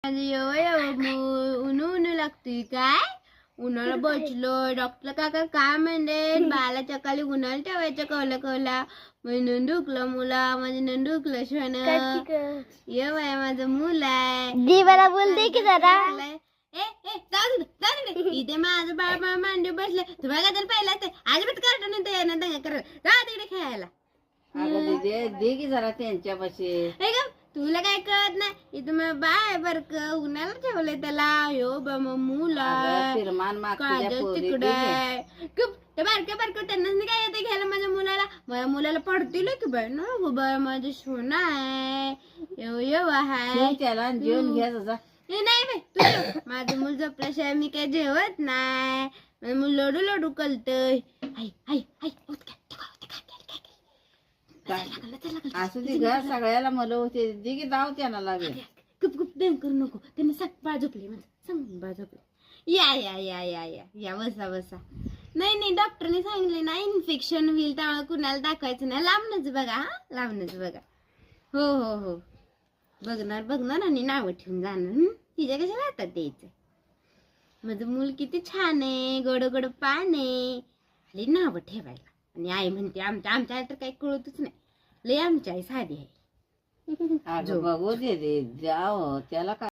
ऊन लागतोय काय? उन्हाला बसलोय. डॉक्टर काका काय म्हणले? बाला सकाळी उन्हाला ठेवायचं कवला म्हणून दुखलं मुला माझे नंद दुखलं शोन ये बाय माझं मुल आहे. मला बोलते की जरा इथे माझं बाळ मांडी बसले. तुम्हाला तर पहिला ते अजिबात कार्टून दंगा कर तिकडे खेळायला. दे की जरा त्यांच्यापाशी. तुला काय कळत नाही. इथं मग बाय बरक उन्हाला ठेवलंय त्याला. यो बा मग मुला तिकडे ते बारक्या त्यांना काय येते घ्यायला माझ्या मुलाला पडतील की बाय ना बाय माझं सोना आहे यो आहे त्याला जेवण घ्या. नाही बाई तू माझं मूल झोपल्याशिवाय मी काय जेवत नाही. माझं मूल लडू लडू कलतय. असं ते घर सगळ्याला मला होते दे की दाव त्यांना लागेल. गुप गुप देण करू नको. त्यांना सांग बाळ झोपली म्हणजे सांग बाळ झोपली. या या या या या या बसा बसा. नाही डॉक्टरने सांगितले ना इन्फेक्शन होईल त्यामुळे कुणाला दाखवायचं नाही. लांबनच बघा. हा लांबनच बघा. हो हो हो बघणार आणि नावं ठेवून जाणार. तिच्या कशाला हातात द्यायचं. माझं मूल किती छान आहे. गोड गोड पान आहे. आली नावं ठेवायला. आणि आई म्हणते आमच्या आई तर काही कळतच नाही. लय आमची आई साधी आहे. बघू दे द्याव त्याला.